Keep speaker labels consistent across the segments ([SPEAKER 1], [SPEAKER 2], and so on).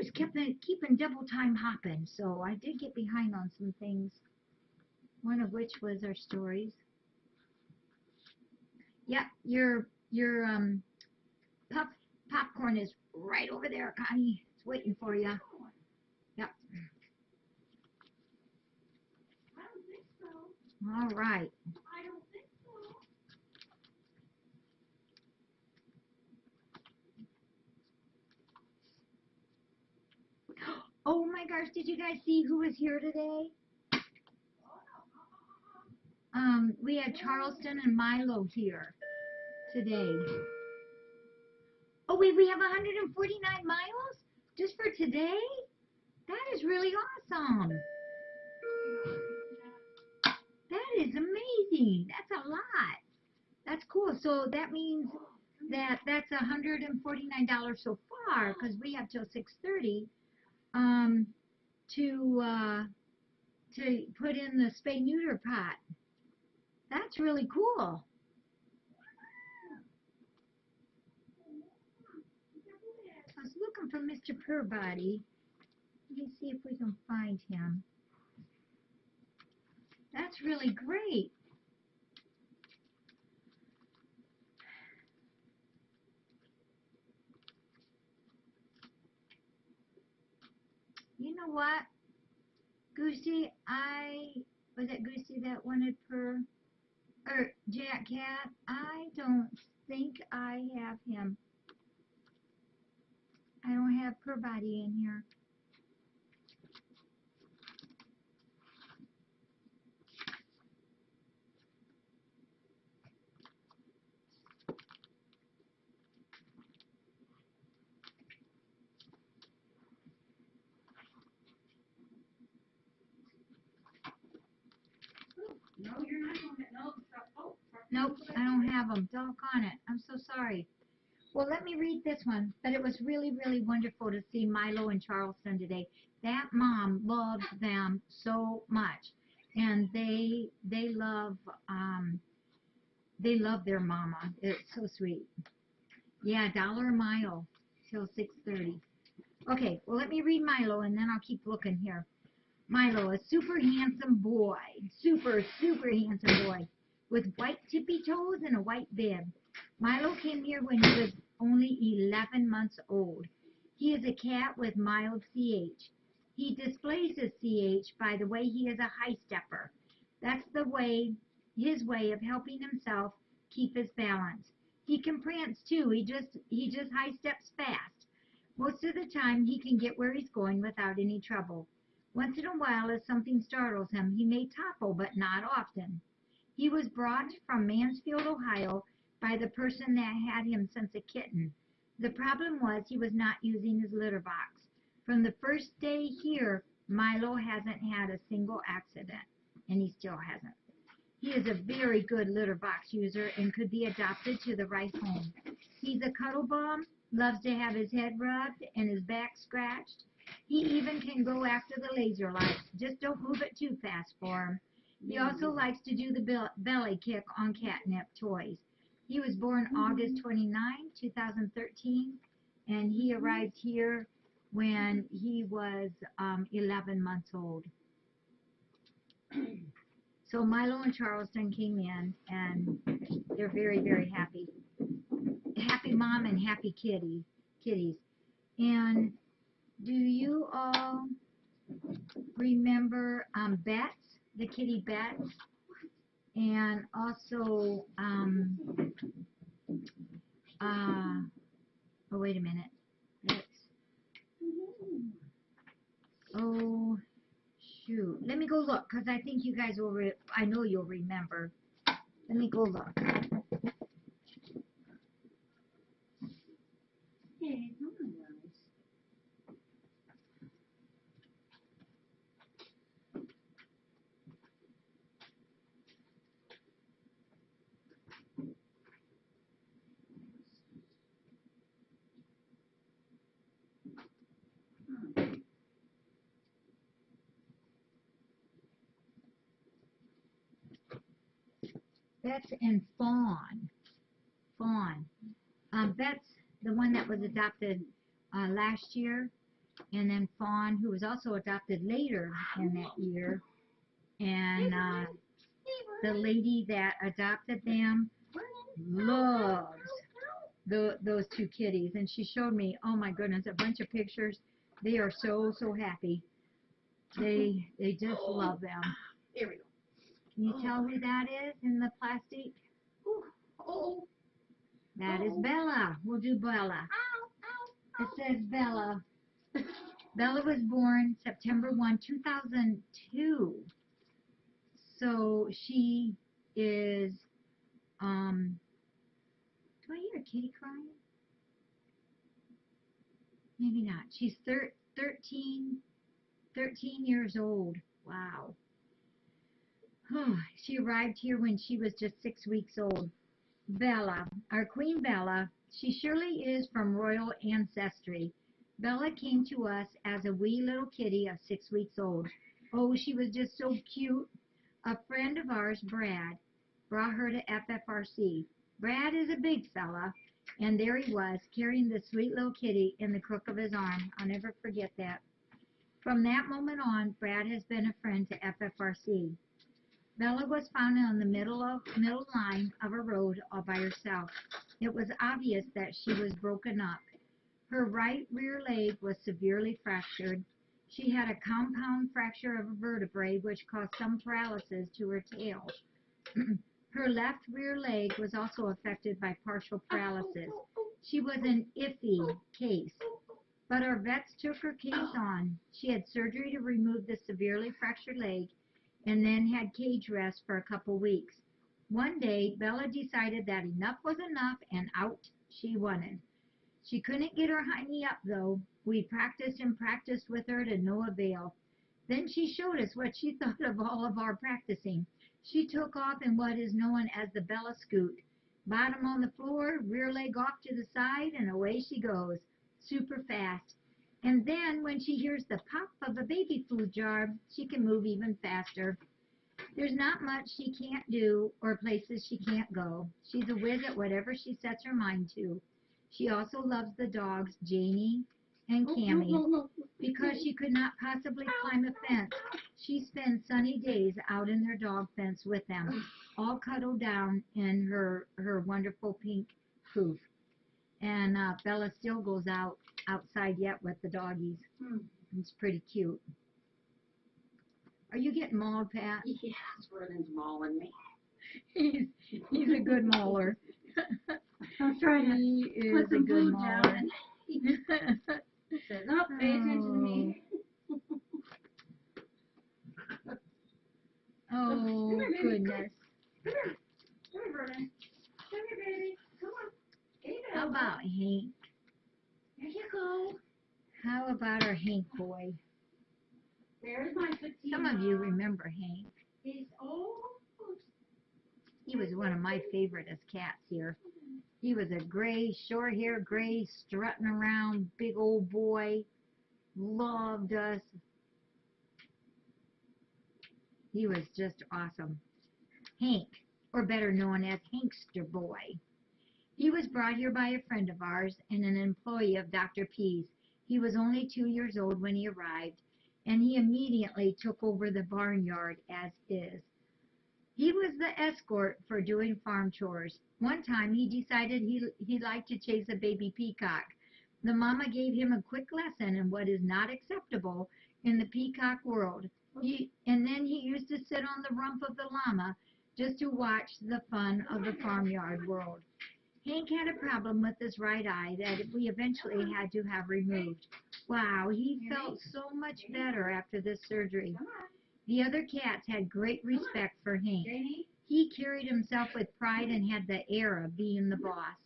[SPEAKER 1] was keeping double time hopping, so I did get behind on some things. One of which was our stories. Yep, your popcorn is right over there, Connie. It's waiting for you. Yep.
[SPEAKER 2] I don't think so.
[SPEAKER 1] All right.
[SPEAKER 2] I don't think so.
[SPEAKER 1] Oh my gosh, did you guys see who was here today? We had Charleston and Milo here today. Oh wait, we have 149 miles just for today? That is really awesome. That is amazing. That's a lot. That's cool. So that means that's $149 so far because we have till 6:30 to put in the spay neuter pot. That's really cool. I was looking for Mr. Purbody. Let me see if we can find him. That's really great. You know what, Goosey? Was it Goosey that wanted or Jack Cat? I don't think I have him. I don't have Purbody in here.
[SPEAKER 2] No, you're not going to. No, oh.
[SPEAKER 1] Nope, I don't have them. Doggone it. I'm so sorry. Well, let me read this one. But it was really, really wonderful to see Milo and Charleston today. That mom loves them so much, and they love their mama. It's so sweet. Yeah, $1 a mile till 6:30. Okay, well let me read Milo, and then I'll keep looking here. Milo, a super handsome boy, super, super handsome boy, with white tippy toes and a white bib. Milo came here when he was only 11 months old. He is a cat with mild CH. He displays his CH by the way he is a high stepper. That's his way of helping himself keep his balance. He can prance too. He just high steps fast. Most of the time he can get where he's going without any trouble. Once in a while, if something startles him, he may topple, but not often. He was brought from Mansfield, Ohio, by the person that had him since a kitten. The problem was he was not using his litter box. From the first day here, Milo hasn't had a single accident, and he still hasn't. He is a very good litter box user and could be adopted to the right home. He's a cuddle bum, loves to have his head rubbed and his back scratched. He even can go after the laser lights. Just don't move it too fast for him. He also likes to do the belly kick on catnip toys. He was born August 29, 2013, and he arrived here when he was 11 months old. So Milo and Charleston came in, and they're very, very happy. Happy mom and happy kitties. And do you all remember Bets, the kitty Bets? And also, oh, wait a minute. Oh, shoot. Let me go look, because I think you guys will, I know you'll remember. Let me go look.
[SPEAKER 2] Hey, come on, guys.
[SPEAKER 1] Bets and Fawn. Fawn. Bets, the one that was adopted last year, and then Fawn, who was also adopted later in that year, and the lady that adopted them loves those two kitties, and she showed me, oh my goodness, a bunch of pictures. They are so happy. They just love them.
[SPEAKER 2] Here we go.
[SPEAKER 1] Can you tell who that is in the plastic?
[SPEAKER 2] Oh.
[SPEAKER 1] That is Bella. We'll do Bella. It says Bella. Bella was born September 1, 2002. So she is, do I hear a kitty crying? Maybe not. She's 13 years old. Wow. She arrived here when she was just 6 weeks old. Bella, our Queen Bella, she surely is from royal ancestry. Bella came to us as a wee little kitty of 6 weeks old. Oh, she was just so cute. A friend of ours, Brad, brought her to FFRC. Brad is a big fella, and there he was, carrying the sweet little kitty in the crook of his arm. I'll never forget that. From that moment on, Brad has been a friend to FFRC. Bella was found on the middle line of a road all by herself. It was obvious that she was broken up. Her right rear leg was severely fractured. She had a compound fracture of a vertebrae which caused some paralysis to her tail. Her left rear leg was also affected by partial paralysis. She was an iffy case, but our vets took her case on. She had surgery to remove the severely fractured leg and then had cage rest for a couple weeks. One day, Bella decided that enough was enough and out she wanted. She couldn't get her hiney up, though. We practiced and practiced with her to no avail. Then she showed us what she thought of all of our practicing. She took off in what is known as the Bella Scoot. Bottom on the floor, rear leg off to the side, and away she goes, super fast. And then when she hears the pop of a baby food jar, she can move even faster. There's not much she can't do or places she can't go. She's a whiz at whatever she sets her mind to. She also loves the dogs, Janie and Cammy. Because she could not possibly climb a fence, she spends sunny days out in their dog fence with them, all cuddled down in her wonderful pink poof. And Bella still goes outside yet with the doggies. It's pretty cute. Are you getting mauled, Pat?
[SPEAKER 2] Yes, Vernon's mauling me.
[SPEAKER 1] He's a good mauler.
[SPEAKER 2] I'm trying to
[SPEAKER 1] He is
[SPEAKER 2] put
[SPEAKER 1] a
[SPEAKER 2] some
[SPEAKER 1] good
[SPEAKER 2] food
[SPEAKER 1] mauler.
[SPEAKER 2] down. And he says, "No, pay attention to me."
[SPEAKER 1] Oh,
[SPEAKER 2] Come here, baby.
[SPEAKER 1] goodness.
[SPEAKER 2] Come here, Vernon. Come here, baby. Come on. Here you go.
[SPEAKER 1] How about Hank?
[SPEAKER 2] Here you go.
[SPEAKER 1] How about our Hank boy?
[SPEAKER 2] There's my petite.
[SPEAKER 1] Some of you remember Hank.
[SPEAKER 2] He's old.
[SPEAKER 1] He was one of my favoriteest cats here. He was a gray, short hair, gray, strutting around, big old boy. Loved us. He was just awesome. Hank, or better known as Hankster Boy. He was brought here by a friend of ours and an employee of Dr. P's. He was only 2 years old when he arrived, and he immediately took over the barnyard as is. He was the escort for doing farm chores. One time he decided he liked to chase a baby peacock. The mama gave him a quick lesson in what is not acceptable in the peacock world. And then he used to sit on the rump of the llama just to watch the fun of the farmyard world. Hank had a problem with his right eye that we eventually had to have removed. Wow, he felt so much better after this surgery. The other cats had great respect for Hank. He carried himself with pride and had the air of being the boss.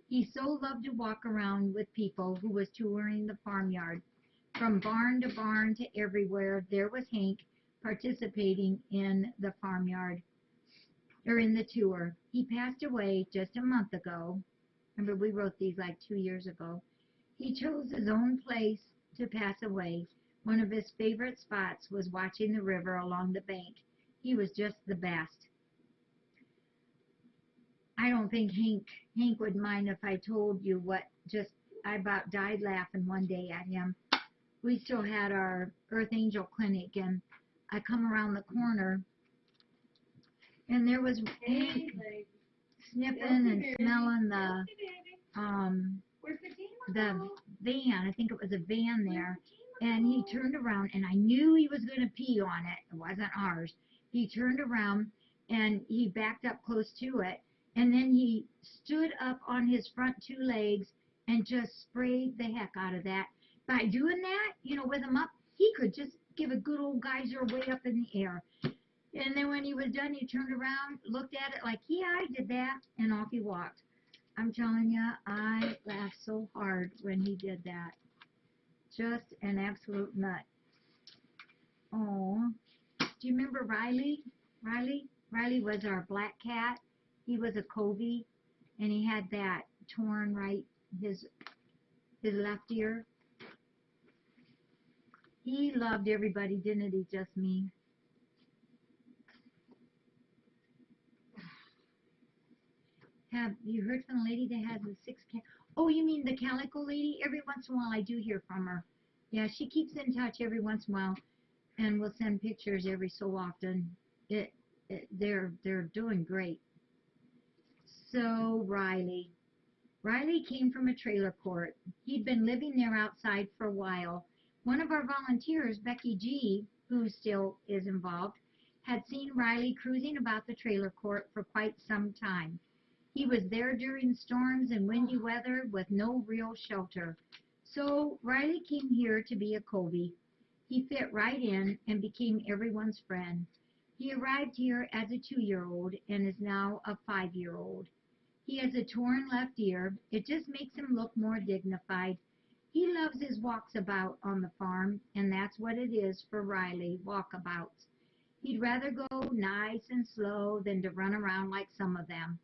[SPEAKER 1] He so loved to walk around with people who was touring the farmyard. From barn to barn to everywhere, there was Hank participating in the farmyard, or in the tour. He passed away just a month ago. Remember, we wrote these like 2 years ago. He chose his own place to pass away. One of his favorite spots was watching the river along the bank. He was just the best. I don't think Hank would mind if I told you what I about died laughing one day at him. we still had our Earth Angel clinic, and I come around the corner, and there was
[SPEAKER 2] Hey,
[SPEAKER 1] Hank
[SPEAKER 2] lady.
[SPEAKER 1] sniffing
[SPEAKER 2] Healthy
[SPEAKER 1] and
[SPEAKER 2] baby.
[SPEAKER 1] smelling
[SPEAKER 2] Healthy baby. Where's the
[SPEAKER 1] the
[SPEAKER 2] camera?
[SPEAKER 1] van. I think it was a van there.
[SPEAKER 2] Where's the camera?
[SPEAKER 1] And he turned around, and I knew he was going to pee on it. It wasn't ours. He turned around, and he backed up close to it, and then he stood up on his front two legs and just sprayed the heck out of that. By doing that, with him up, he could just give a good old geyser way up in the air. And then when he was done, he turned around, looked at it like, yeah, I did that, and off he walked. I'm telling you, I laughed so hard when he did that. Just an absolute nut. Oh, do you remember Riley? Riley was our black cat. He was a covey, and he had that torn right his left ear. He loved everybody, didn't he? Just me. Have you heard from the lady that has the 6 cat? Oh, you mean the calico lady? Every once in a while, I do hear from her. Yeah, she keeps in touch every once in a while, and will send pictures every so often. They're doing great. So Riley came from a trailer court. He'd been living there outside for a while. One of our volunteers, Becky G, who still is involved, had seen Riley cruising about the trailer court for quite some time. He was there during storms and windy weather with no real shelter. So Riley came here to be a covey. He fit right in and became everyone's friend. He arrived here as a 2-year-old and is now a 5-year-old. He has a torn left ear. It just makes him look more dignified. He loves his walks about on the farm, and that's what it is for Riley, walkabouts. He'd rather go nice and slow than to run around like some of them.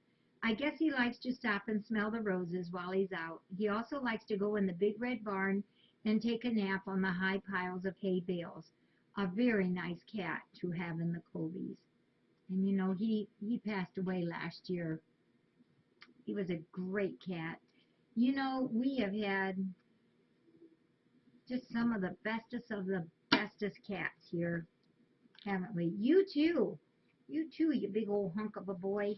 [SPEAKER 1] I guess he likes to stop and smell the roses while he's out. He also likes to go in the big red barn and take a nap on the high piles of hay bales. A very nice cat to have in the coveys. And he passed away last year. He was a great cat. We have had just some of the bestest of the bestest cats here, haven't we? You too. You too, you big old hunk of a boy.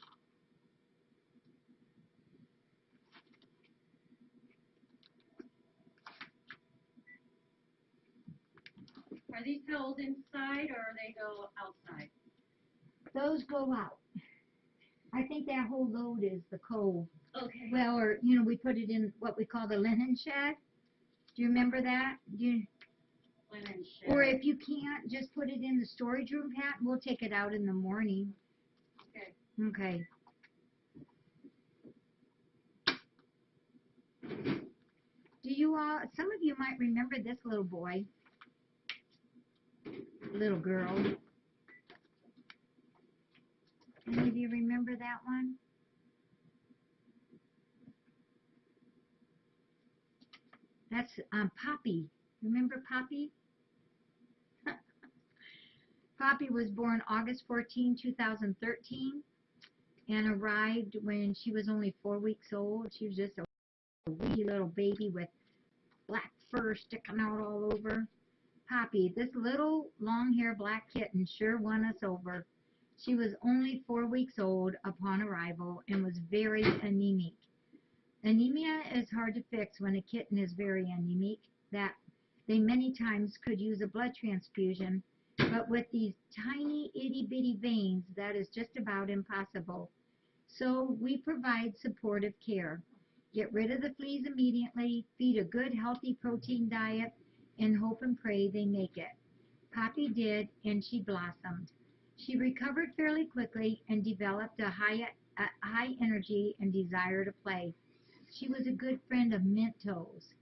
[SPEAKER 2] Are these held inside or they go outside?
[SPEAKER 1] Those go out. I think that whole load is the cove.
[SPEAKER 2] Okay.
[SPEAKER 1] Well, or, we put it in what we call the linen shed. Do you remember that?
[SPEAKER 2] Linen
[SPEAKER 1] Or
[SPEAKER 2] shed.
[SPEAKER 1] if you can't, just put it in the storage room, Pat, and we'll take it out in the morning.
[SPEAKER 2] Okay.
[SPEAKER 1] Okay. Do you all, some of you might remember this little boy, little girl. Any of you remember that one? That's Poppy. Remember Poppy? Poppy was born August 14, 2013, and arrived when she was only 4 weeks old. She was just a wee little baby with black fur sticking out all over. Poppy, this little long-haired black kitten, sure won us over. She was only 4 weeks old upon arrival and was very anemic. Anemia is hard to fix when a kitten is very anemic, that they many times could use a blood transfusion, but with these tiny itty-bitty veins, that is just about impossible. So we provide supportive care. Get rid of the fleas immediately, feed a good healthy protein diet, and hope and pray they make it. Poppy did, and she blossomed. She recovered fairly quickly and developed a high energy and desire to play. She was a good friend of Minto's.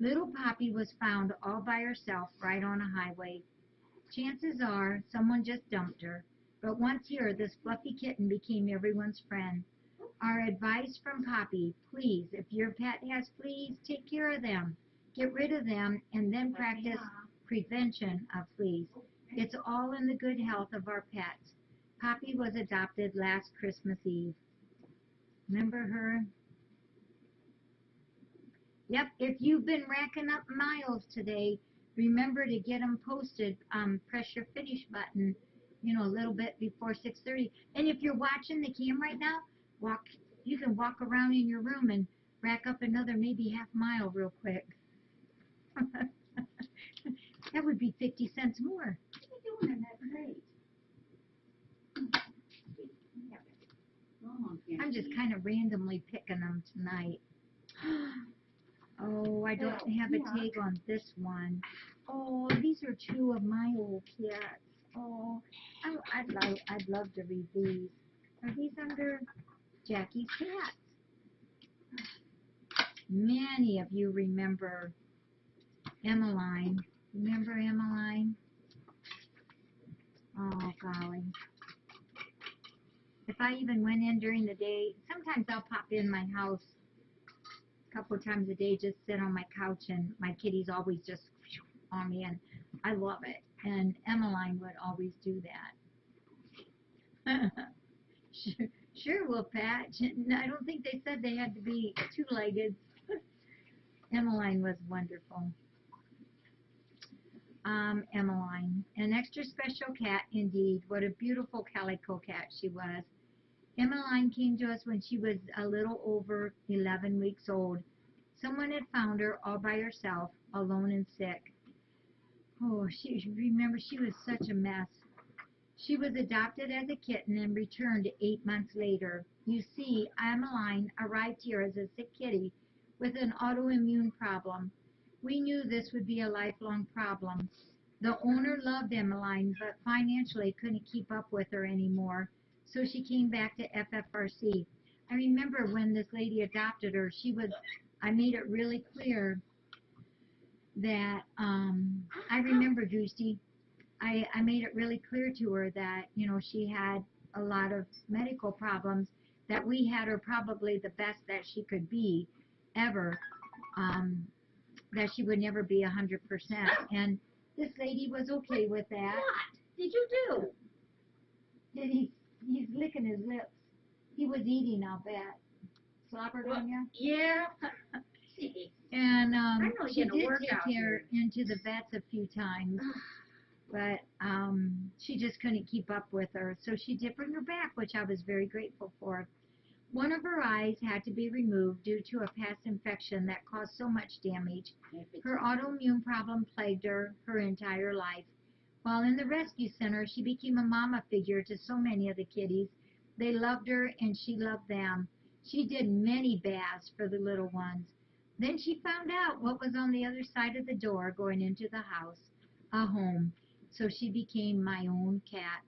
[SPEAKER 1] Little Poppy was found all by herself right on a highway. Chances are someone just dumped her. But once here, this fluffy kitten became everyone's friend. Our advice from Poppy, please, if your pet has fleas, take care of them. Get rid of them and then practice prevention of fleas. It's all in the good health of our pets. Poppy was adopted last Christmas Eve. Remember her? Yep, if you've been racking up miles today, Remember to get them posted. Press your finish button, a little bit before 6:30. And if you're watching the cam right now, walk. You can walk around in your room and rack up another maybe half mile real quick. That would be 50 cents more.
[SPEAKER 2] What are you doing in that crate?
[SPEAKER 1] I'm just kind of randomly picking them tonight. Oh, I don't have a tag on this one. Oh, these are two of my old cats. Oh, I'd love to read these. Are these under Jackie's cats? Many of you remember Emmeline. Remember Emmeline? Oh, golly. If I even went in during the day, sometimes I'll pop in my house a couple of times a day, just sit on my couch, and my kitties always just on me, and I love it. And Emmeline would always do that. Sure, Wolf Patch. I don't think they said they had to be two-legged. Emmeline was wonderful. Emmeline, an extra special cat indeed. What a beautiful calico cat she was. Emmeline came to us when she was a little over 11 weeks old. Someone had found her all by herself, alone and sick. Oh, remember, she was such a mess. She was adopted as a kitten and returned 8 months later. You see, Emmeline arrived here as a sick kitty with an autoimmune problem. We knew this would be a lifelong problem. The owner loved Emmeline, but financially couldn't keep up with her anymore, so she came back to FFRC. I remember when this lady adopted her, I made it really clear that, I remember, Juicy, I made it really clear to her that, she had a lot of medical problems, that we had her probably the best that she could be ever, that she would never be 100%. And this lady was okay with that.
[SPEAKER 2] What did you do?
[SPEAKER 1] He's licking his lips. He was eating, I'll bet. Slobbered on you?
[SPEAKER 2] Yeah.
[SPEAKER 1] And she
[SPEAKER 2] did
[SPEAKER 1] did take her into the vets a few times, but she just couldn't keep up with her. So she did bring her back, which I was very grateful for. One of her eyes had to be removed due to a past infection that caused so much damage. Her autoimmune problem plagued her entire life. While in the rescue center, she became a mama figure to so many of the kitties. They loved her and she loved them. She did many baths for the little ones. Then she found out what was on the other side of the door going into the house, a home. So she became my own cat.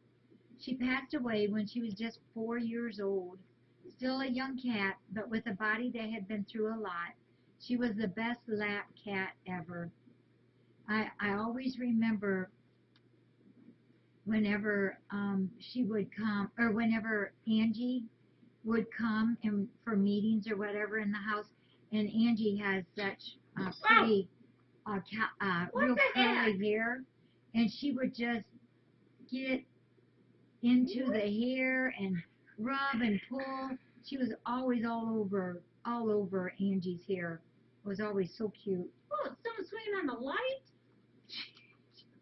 [SPEAKER 1] She passed away when she was just 4 years old. Still a young cat, but with a body that had been through a lot. She was the best lap cat ever. I always remember whenever she would come, or whenever Angie would come and for meetings or whatever in the house, and Angie has such pretty, real curly hair, and she would just get into the hair and rub and pull. She was always all over Angie's hair. It was always so cute.
[SPEAKER 2] Oh, someone swinging on the light?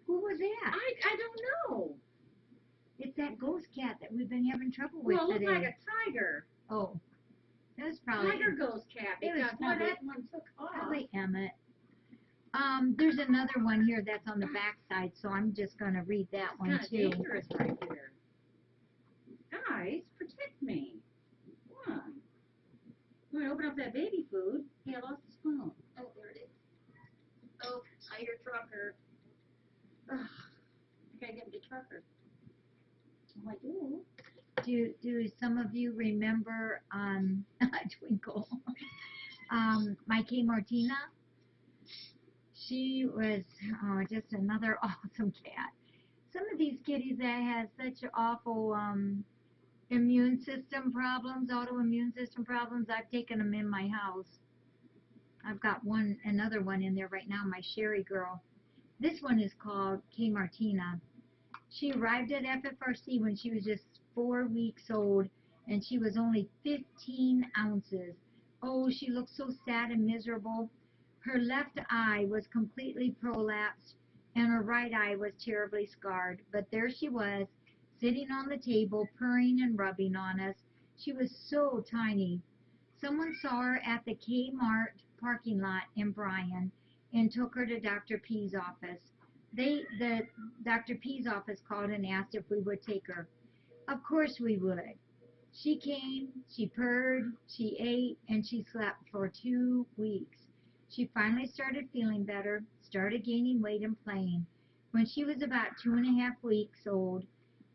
[SPEAKER 1] Who was that?
[SPEAKER 2] I don't know.
[SPEAKER 1] It's that ghost cat that we've been having trouble with
[SPEAKER 2] Well, it
[SPEAKER 1] today.
[SPEAKER 2] looked like a tiger.
[SPEAKER 1] Oh, that was probably
[SPEAKER 2] Tiger ghost cat.
[SPEAKER 1] It was
[SPEAKER 2] Because
[SPEAKER 1] probably-
[SPEAKER 2] that one took off.
[SPEAKER 1] probably Emmett. There's another one here that's on the back side, so I'm just going to read that one
[SPEAKER 2] It's
[SPEAKER 1] too.
[SPEAKER 2] dangerous right here. Guys, protect me. Come on. You want to open up that baby food? Hey, I lost the spoon. Oh, there it is. Oh, I hear trucker. Ugh. I gotta get the trucker. I'm like, ooh.
[SPEAKER 1] Do some of you remember Twinkle? My K Martina? She was just another awesome cat. Some of these kitties that have such awful immune system problems, autoimmune system problems, I've taken them in my house. I've got another one in there right now, my Sherry girl. This one is called K Martina. She arrived at FFRC when she was just 4 weeks old, and she was only 15 ounces. Oh, she looked so sad and miserable. Her left eye was completely prolapsed. and her right eye was terribly scarred. But there she was, sitting on the table, purring and rubbing on us. She was so tiny. Someone saw her at the Kmart parking lot in Bryan and took her to Dr. P's office. The Dr. P's office called and asked if we would take her. Of course we would. She came, she purred, she ate, and she slept for 2 weeks. She finally started feeling better, started gaining weight and playing. When she was about 2.5 weeks old,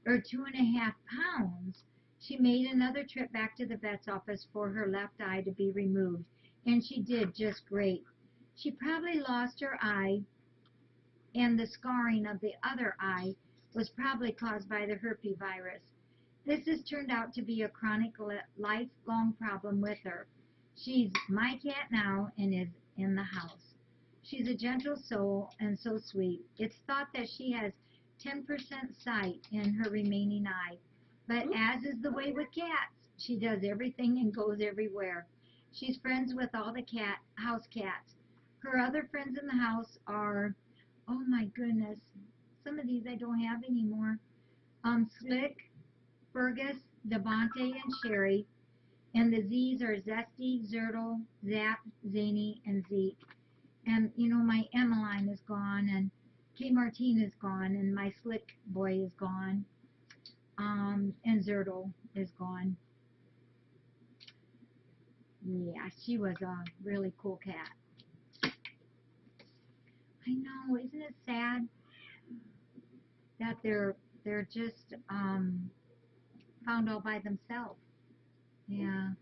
[SPEAKER 1] or 2.5 pounds, she made another trip back to the vet's office for her left eye to be removed, and she did just great. She probably lost her eye, and the scarring of the other eye was probably caused by the herpesvirus. This has turned out to be a chronic lifelong problem with her. She's my cat now and is in the house. She's a gentle soul and so sweet. It's thought that she has 10% sight in her remaining eye. But as is the way with cats, she does everything and goes everywhere. She's friends with all the house cats. Her other friends in the house are, oh my goodness, some of these I don't have anymore. Slick, Fergus, Devontae, and Sherry. And the Z's are Zesty, Zertle, Zap, Zany, and Zeke. And, my Emmeline is gone, and K. Martine is gone, and my Slick boy is gone. And Zertle is gone. Yeah, she was a really cool cat. I know, isn't it sad that they're just found all by themselves? Yeah.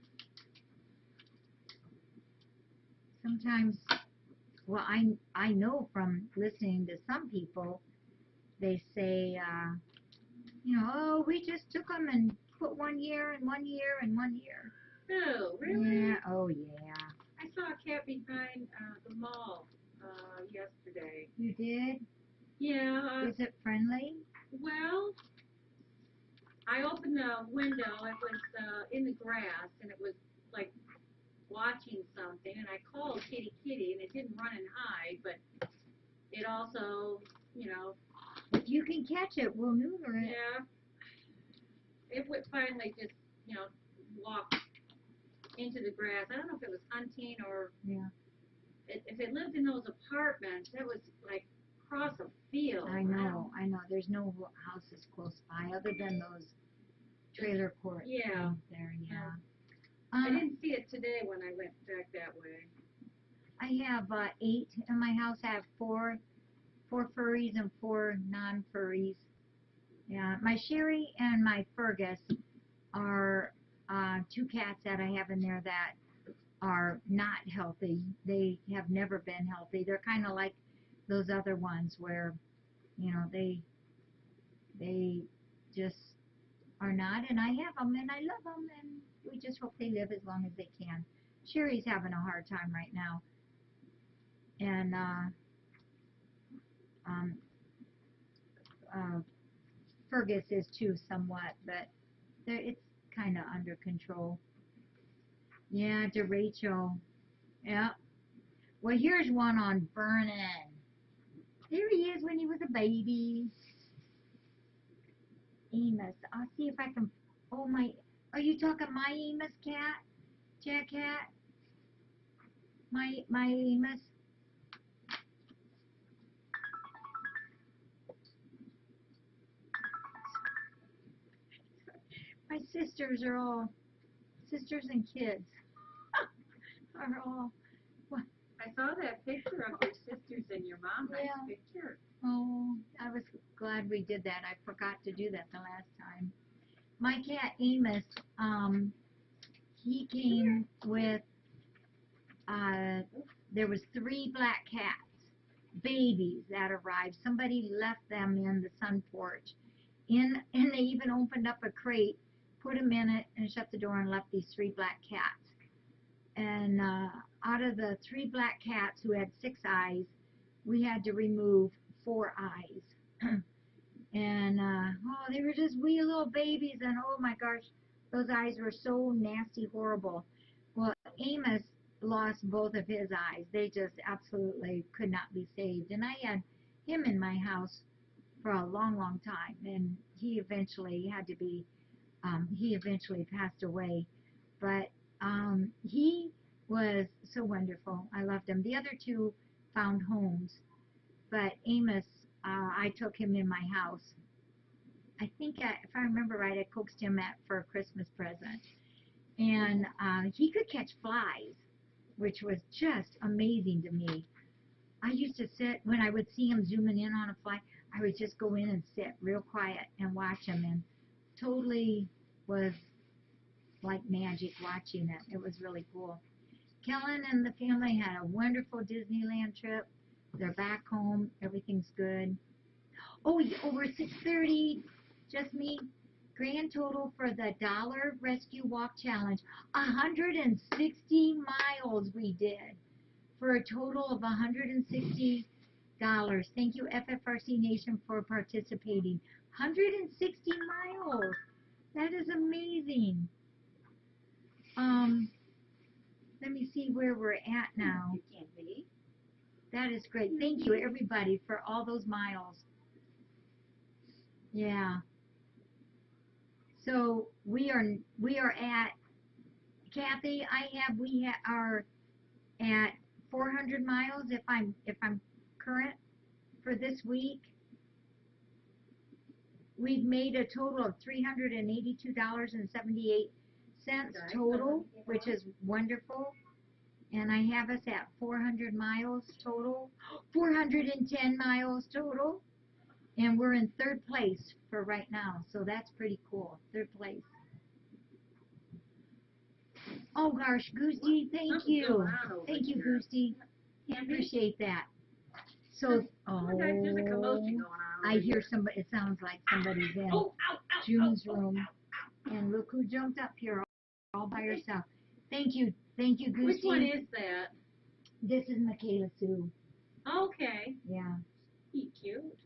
[SPEAKER 1] Sometimes, well, I know from listening to some people, they say, oh, we just took them and put 1 year and 1 year and 1 year.
[SPEAKER 2] Oh, really?
[SPEAKER 1] Yeah. Oh, yeah.
[SPEAKER 2] I saw a cat behind the mall yesterday.
[SPEAKER 1] You did?
[SPEAKER 2] Yeah.
[SPEAKER 1] Is it friendly?
[SPEAKER 2] Well, I opened the window. It was in the grass, and it was like watching something. And I called Kitty Kitty, and it didn't run and hide, but it also,
[SPEAKER 1] If you can catch it, we'll neuter it.
[SPEAKER 2] yeah, it would finally just, walk into the grass. I don't know if it was hunting or
[SPEAKER 1] Yeah.
[SPEAKER 2] if it lived in those apartments. It was like across a field.
[SPEAKER 1] I know. There's no houses close by other than those trailer courts.
[SPEAKER 2] Yeah.
[SPEAKER 1] There, yeah.
[SPEAKER 2] I didn't see it today when I went back that way.
[SPEAKER 1] I have 8 in my house. I have four furries and 4 non-furries. Yeah, my Sherry and my Fergus are 2 cats that I have in there that are not healthy. They have never been healthy. They're kind of like those other ones where, they just are not. And I have them and I love them and we just hope they live as long as they can. Sherry's having a hard time right now. And um, uh, Fergus is too somewhat, but it's kind of under control. Yeah, to Rachel. Yeah. Well, here's one on Vernon. There he is when he was a baby. Amos. I'll see if I can. Oh my. Are you talking my Amos cat? Jack cat? My Amos. My sisters and kids are all. What?
[SPEAKER 2] I saw that picture of your sisters and your mom. Nice
[SPEAKER 1] Yeah.
[SPEAKER 2] picture.
[SPEAKER 1] Oh, I was glad we did that. I forgot to do that the last time. My cat Amos, he came with, there was 3 black cats, babies that arrived. Somebody left them in the sun porch. And they even opened up a crate, put them in it, and shut the door and left these 3 black cats. And out of the 3 black cats who had 6 eyes, we had to remove 4 eyes. And they were just wee little babies, and oh my gosh, those eyes were so nasty, horrible. Well, Amos lost both of his eyes. They just absolutely could not be saved. And I had him in my house for a long, long time, and he eventually had to be. He eventually passed away, but he was so wonderful. I loved him. The other two found homes, but Amos, I took him in my house. I think, if I remember right, I coaxed him for a Christmas present, and he could catch flies, which was just amazing to me. I used to sit when I would see him zooming in on a fly. I would just go in and sit real quiet and watch him, and totally was like magic watching it. It was really cool. Kellen and the family had a wonderful Disneyland trip. They're back home. Everything's good. Oh, over 6:30. Just me. Grand total for the Dollar Rescue Walk Challenge. 160 miles we did for a total of $160. Thank you, FFRC Nation, for participating. 160 miles. That is amazing. Let me see where we're at now.
[SPEAKER 2] You can't be.
[SPEAKER 1] That is great. Thank you, everybody, for all those miles. Yeah. So we are at, Kathy. We are at 400 miles if I'm current for this week. We've made a total of $382.78 total, which is wonderful. And I have us at 400 miles total, 410 miles total. And we're in third place for right now, so that's pretty cool. Third place. Oh gosh, Goosey, thank you. Thank you, Goosey. Appreciate that. So,
[SPEAKER 2] There's a commotion going on.
[SPEAKER 1] I hear somebody, it sounds like somebody's in June's room. And look who jumped up here all by herself. Thank you, Goosey.
[SPEAKER 2] Which one is that?
[SPEAKER 1] This is Michaela Sue.
[SPEAKER 2] Okay.
[SPEAKER 1] Yeah.
[SPEAKER 2] Cute.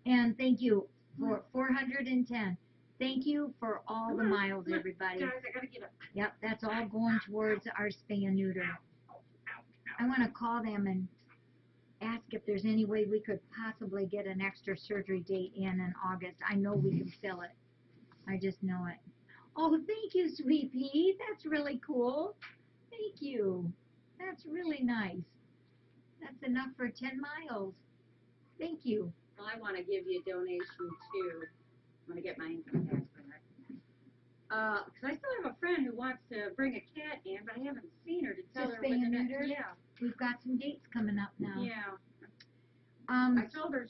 [SPEAKER 1] And thank you for 410. Thank you for all the miles, everybody.
[SPEAKER 2] Guys, I gotta get up.
[SPEAKER 1] Yep, that's all going towards our spay and neuter. I want to call them and ask if there's any way we could possibly get an extra surgery date in August. I know we can fill it. I just know it. Oh, thank you, Sweet Pea. That's really cool. Thank you. That's really nice. That's enough for 10 miles. Thank you.
[SPEAKER 2] Well, I want to give you a donation too. I'm gonna get my income tax back. Because I still have a friend who wants to bring a cat in, but I haven't seen her to tell
[SPEAKER 1] Just
[SPEAKER 2] her
[SPEAKER 1] spay
[SPEAKER 2] when
[SPEAKER 1] and
[SPEAKER 2] the next.
[SPEAKER 1] neuter?
[SPEAKER 2] Yeah.
[SPEAKER 1] We've got some dates coming up now.
[SPEAKER 2] Yeah. I told her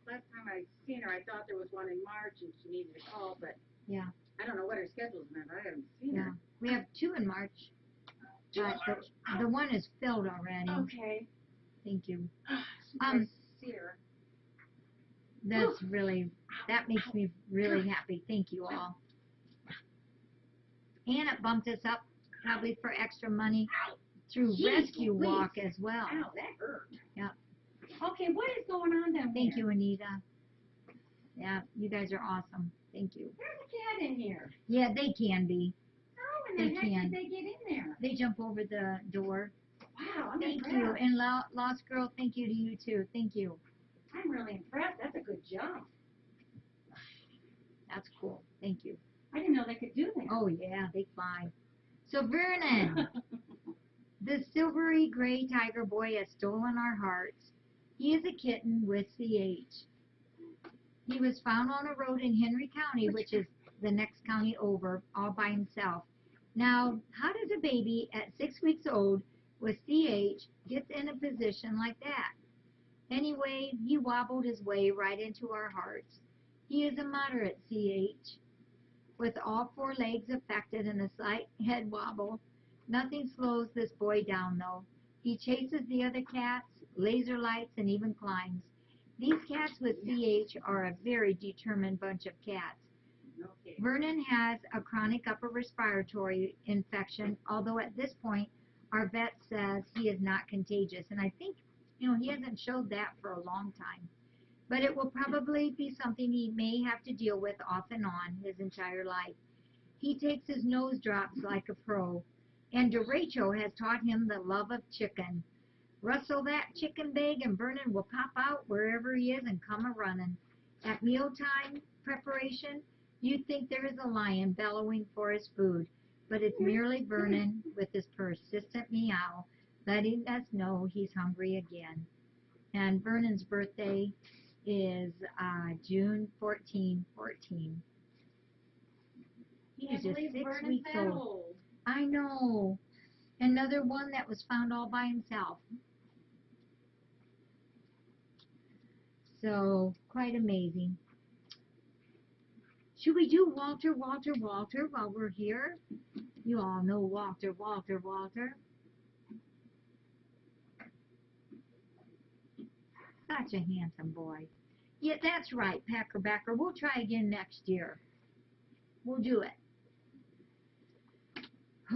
[SPEAKER 2] last time I seen her, I thought there was one in March and she needed a call, but
[SPEAKER 1] yeah.
[SPEAKER 2] I don't know what her schedule's been. I haven't seen her.
[SPEAKER 1] We have 2 in March. The one is filled already.
[SPEAKER 2] Okay.
[SPEAKER 1] Thank you.
[SPEAKER 2] See her.
[SPEAKER 1] That's really, that makes me really happy. Thank you all. And it bumped us up probably for extra money through Rescue Walk as well.
[SPEAKER 2] Ow, that hurt.
[SPEAKER 1] Yep.
[SPEAKER 2] Okay, what is going on down
[SPEAKER 1] Thank you, Anita. Yeah, you guys are awesome. Thank you.
[SPEAKER 2] There's a cat in here.
[SPEAKER 1] Yeah, they can be.
[SPEAKER 2] How in the heck did they get in there?
[SPEAKER 1] They jump over the door.
[SPEAKER 2] Wow, I'm
[SPEAKER 1] Thank
[SPEAKER 2] impressed.
[SPEAKER 1] you. And Lost Girl, thank you to you too. Thank you.
[SPEAKER 2] I'm really impressed. That's a good jump.
[SPEAKER 1] That's cool. Thank you.
[SPEAKER 2] I didn't know they could do that.
[SPEAKER 1] Oh, yeah, they fly. So, Vernon, the silvery gray tiger boy has stolen our hearts. He is a kitten with CH. He was found on a road in Henry County, which is the next county over, all by himself. Now, how does a baby at 6 weeks old with CH get in a position like that? Anyway, he wobbled his way right into our hearts. He is a moderate CH, with all 4 legs affected and a slight head wobble. Nothing slows this boy down, though. He chases the other cats, laser lights, and even climbs. These cats with CH are a very determined bunch of cats.
[SPEAKER 2] Okay.
[SPEAKER 1] Vernon has a chronic upper respiratory infection, although at this point, our vet says he is not contagious. And I think, he hasn't showed that for a long time. But it will probably be something he may have to deal with off and on his entire life. He takes his nose drops like a pro, and Derecho has taught him the love of chicken. Rustle that chicken bag and Vernon will pop out wherever he is and come a-running. At mealtime preparation, you'd think there is a lion bellowing for his food, but it's merely Vernon with his persistent meow, letting us know he's hungry again. And Vernon's birthday is June 14. He's just 6 weeks old. I know. Another one that was found all by himself. So, quite amazing. Should we do Walter while we're here? You all know Walter. Such a handsome boy. Yeah, that's right, Packerbacker. We'll try again next year. We'll do it.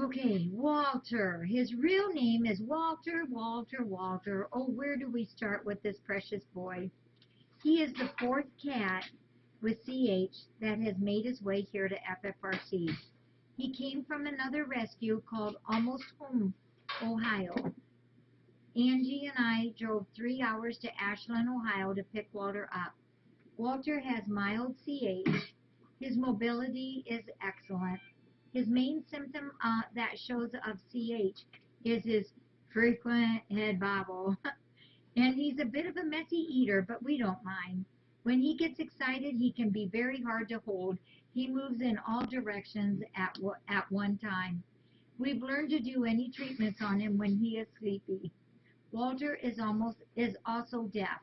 [SPEAKER 1] Okay, Walter. His real name is Walter. Oh, where do we start with this precious boy? He is the fourth cat with CH that has made his way here to FFRC. He came from another rescue called Almost Home, Ohio. Angie and I drove 3 hours to Ashland, Ohio to pick Walter up. Walter has mild CH. His mobility is excellent. His main symptom that shows of CH is his frequent head bobble. And he's a bit of a messy eater, but we don't mind. When he gets excited, he can be very hard to hold. He moves in all directions at one time. We've learned to do any treatments on him when he is sleepy. Walter is also deaf.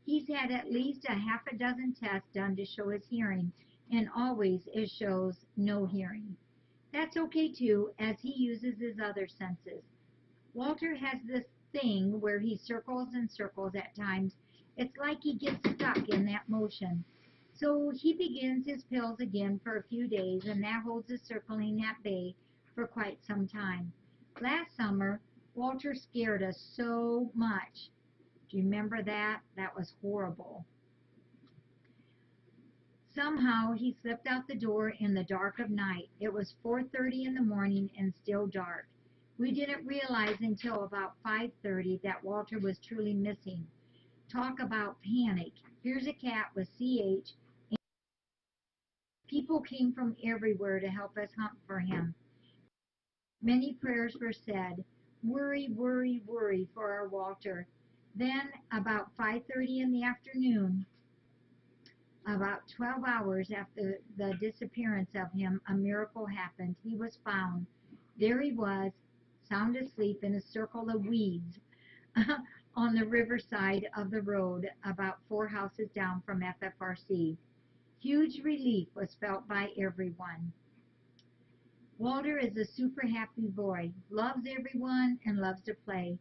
[SPEAKER 1] He's had at least a half a dozen tests done to show his hearing, and always it shows no hearing. That's okay too, as he uses his other senses. Walter has this thing where he circles and circles at times. It's like he gets stuck in that motion. So he begins his pills again for a few days, and that holds his circling at bay for quite some time. Last summer, Walter scared us so much. Do you remember that? That was horrible. Somehow he slipped out the door in the dark of night. It was 4:30 in the morning and still dark. We didn't realize until about 5:30 that Walter was truly missing. Talk about panic. Here's a cat with CH. People came from everywhere to help us hunt for him. Many prayers were said. Worry for our Walter. Then, about 5:30 in the afternoon, about 12 hours after the disappearance of him, a miracle happened. He was found. There he was, sound asleep in a circle of weeds on the riverside of the road about 4 houses down from FFRC. Huge relief was felt by everyone. Walter is a super happy boy, loves everyone and loves to play.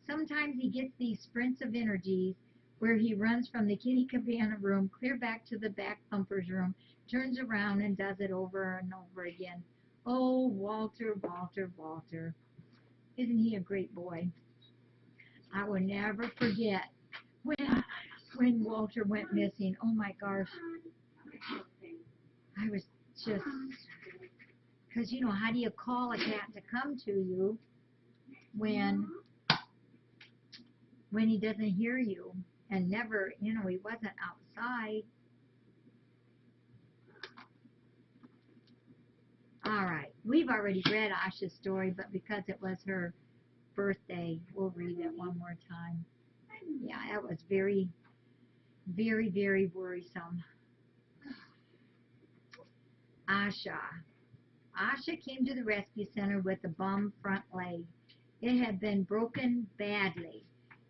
[SPEAKER 1] Sometimes he gets these sprints of energy where he runs from the kitty cabana room clear back to the back pumper's room, turns around and does it over and over again. Oh, Walter. Isn't he a great boy? I will never forget when Walter went missing. Oh my gosh. I was just, because how do you call a cat to come to you when he doesn't hear you? And never, he wasn't outside. All right, we've already read Asha's story, but because it was her birthday, we'll read it one more time. Yeah, that was very, very, very worrisome. Asha came to the rescue center with a bum front leg. It had been broken badly,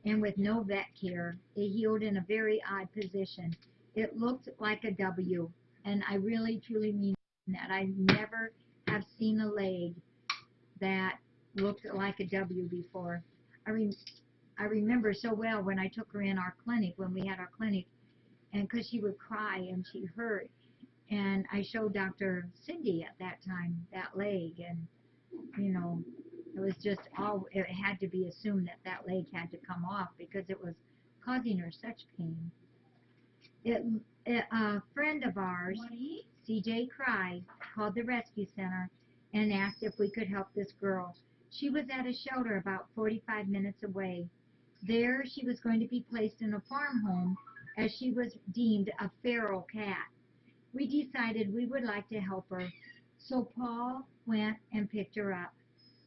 [SPEAKER 1] and with no vet care, it healed in a very odd position. It looked like a W, and I really, truly mean that. I never have seen a leg that looked like a W before. I remember so well when I took her in our clinic, when we had our clinic, and because she would cry and she hurt. And I showed Dr. Cindy at that time that leg, and it was just it had to be assumed that leg had to come off because it was causing her such pain. A friend of ours, CJ Cry, called the rescue center and asked if we could help this girl. She was at a shelter about 45 minutes away. There she was going to be placed in a farm home as she was deemed a feral cat. We decided we would like to help her, so Paul went and picked her up.